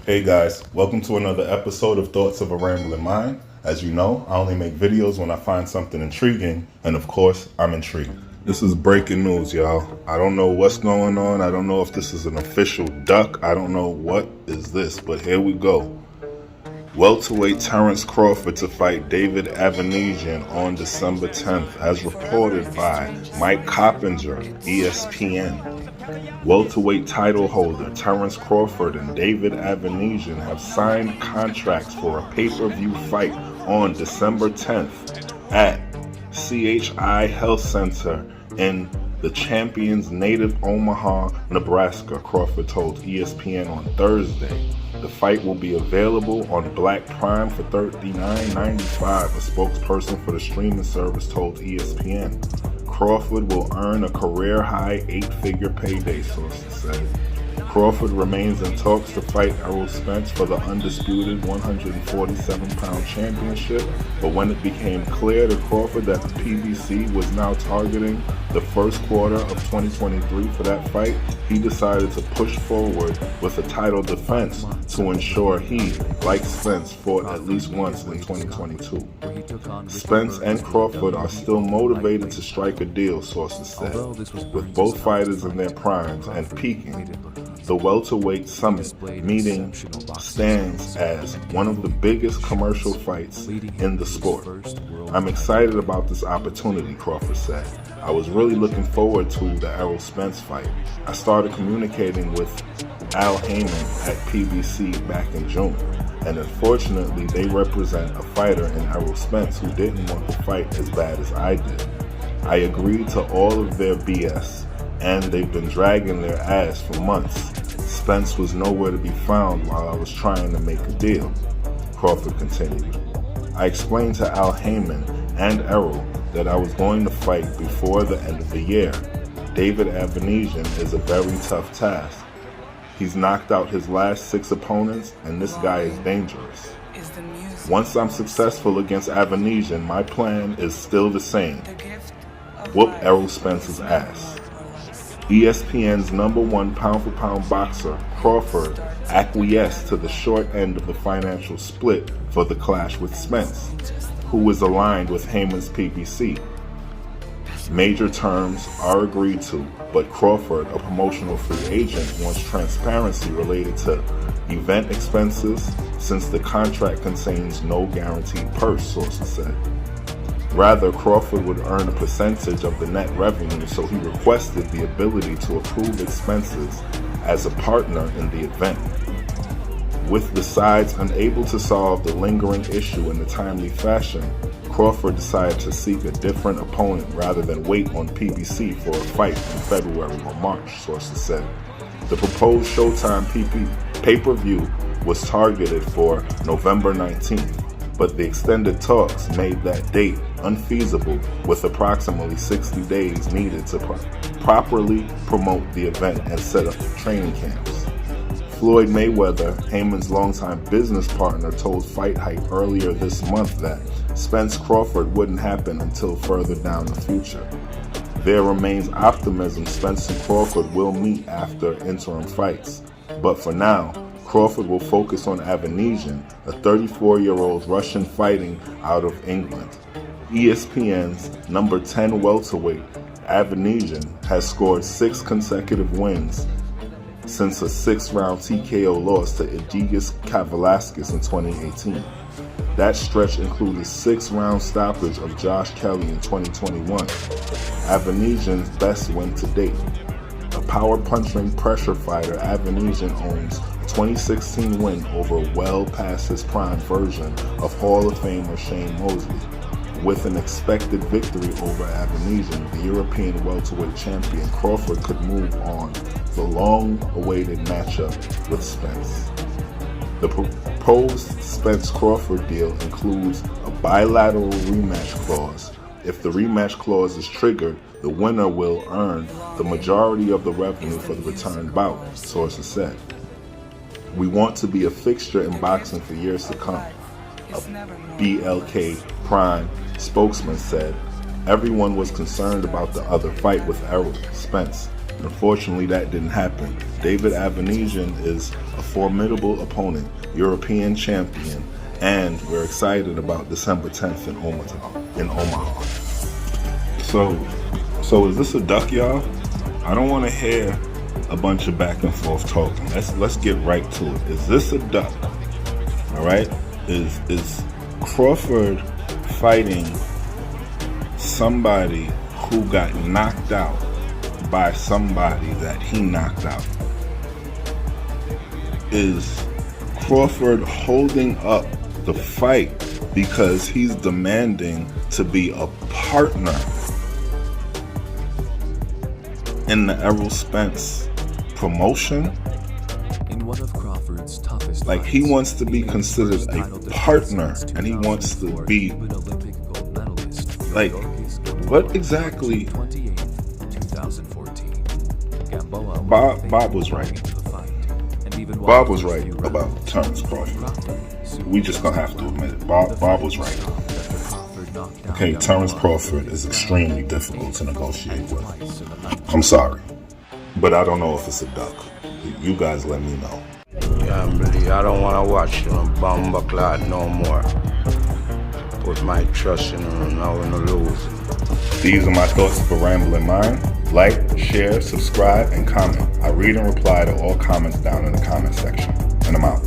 Hey guys, welcome to another episode of Thoughts of a Rambling Mind. As you know, I only make videos when I find something intriguing, and of course, I'm intrigued. This is breaking news, y'all. I don't know what's going on. I don't know if this is an official duck. I don't know what is this, but here we go. Welterweight Terence Crawford to fight David Avanesian on December 10th, as reported by Mike Coppinger, ESPN. Welterweight title holder Terence Crawford and David Avanesian have signed contracts for a pay-per-view fight on December 10th at CHI Health Center in the champion's native Omaha, Nebraska, Crawford told ESPN on Thursday. The fight will be available on Black Prime for $39.95, a spokesperson for the streaming service told ESPN. Crawford will earn a career-high 8-figure payday, sources said. Crawford remains in talks to fight Errol Spence for the undisputed 147-pound championship, but when it became clear to Crawford that the PBC was now targeting the first quarter of 2023 for that fight, he decided to push forward with a title defense to ensure he, like Spence, fought at least once in 2022. Spence and Crawford are still motivated to strike a deal, sources said, with both fighters in their primes and peaking. The welterweight summit meeting stands as one of the biggest commercial fights in the sport. I'm excited about this opportunity, Crawford said. I was really looking forward to the Errol Spence fight. I started communicating with Al Heyman at PBC back in June, and unfortunately they represent a fighter in Errol Spence who didn't want the fight as bad as I did. I agreed to all of their BS, and they've been dragging their ass for months. Spence was nowhere to be found while I was trying to make a deal, Crawford continued. I explained to Al Heyman and Errol that I was going to fight before the end of the year. David Avanesian is a very tough task. He's knocked out his last 6 opponents, and this guy is dangerous. Once I'm successful against Avanesian, my plan is still the same. Whoop Errol Spence's ass. ESPN's #1 pound-for-pound boxer, Crawford, acquiesced to the short end of the financial split for the clash with Spence, who is aligned with Heyman's PBC. Major terms are agreed to, but Crawford, a promotional free agent, wants transparency related to event expenses since the contract contains no guaranteed purse, sources said. Rather, Crawford would earn a percentage of the net revenue, so he requested the ability to approve expenses as a partner in the event. With the sides unable to solve the lingering issue in a timely fashion, Crawford decided to seek a different opponent rather than wait on PBC for a fight in February or March, sources said. The proposed Showtime pay-per-view was targeted for November 19th. But the extended talks made that date unfeasible, with approximately 60 days needed to properly promote the event and set up training camps. Floyd Mayweather, Heyman's longtime business partner, told Fight Hype earlier this month that Spence Crawford wouldn't happen until further down the future. There remains optimism Spence and Crawford will meet after interim fights, but for now, Crawford will focus on Avanesian, a 34-year-old Russian fighting out of England. ESPN's #10 welterweight, Avanesian, has scored 6 consecutive wins since a 6-round TKO loss to Edgigas Kavalauskas in 2018. That stretch included 6-round stoppage of Josh Kelly in 2021, Avanesian's best win to date. A power-punching pressure fighter, Avanesian owns 2016 win over well past his prime version of Hall of Famer Shane Mosley. With an expected victory over Avanesian, the European welterweight champion, Crawford could move on the long-awaited matchup with Spence. The proposed Spence-Crawford deal includes a bilateral rematch clause. If the rematch clause is triggered, the winner will earn the majority of the revenue for the return bout, sources said. We want to be a fixture in boxing for years to come, a BLK Prime spokesman said. Everyone was concerned about the other fight with Errol Spence, Unfortunately, that didn't happen. David Avanesian is a formidable opponent, European champion, and we're excited about December 10th in Omaha. So is this a duck, y'all? I don't want to hear a bunch of back and forth talking. Let's get right to it. Is this a duck? All right. Is Crawford fighting somebody who got knocked out by somebody that he knocked out? Is Crawford holding up the fight because he's demanding to be a partner in the Errol Spence promotion? In one of Crawford's toughest like, he wants to be considered a partner, and he wants to be like, what exactly? Bob was right. Bob was right about Terence Crawford. We just gonna have to admit it. Bob was right. Okay, Terence Crawford is extremely difficult to negotiate with. I'm sorry, but I don't know if it's a duck. You guys let me know. I don't want to watch them bumba clad no more. Put my trust in them, now we're gonna lose. These are my thoughts of a rambling mind. Like, share, subscribe, and comment. I read and reply to all comments down in the comment section. And I'm out.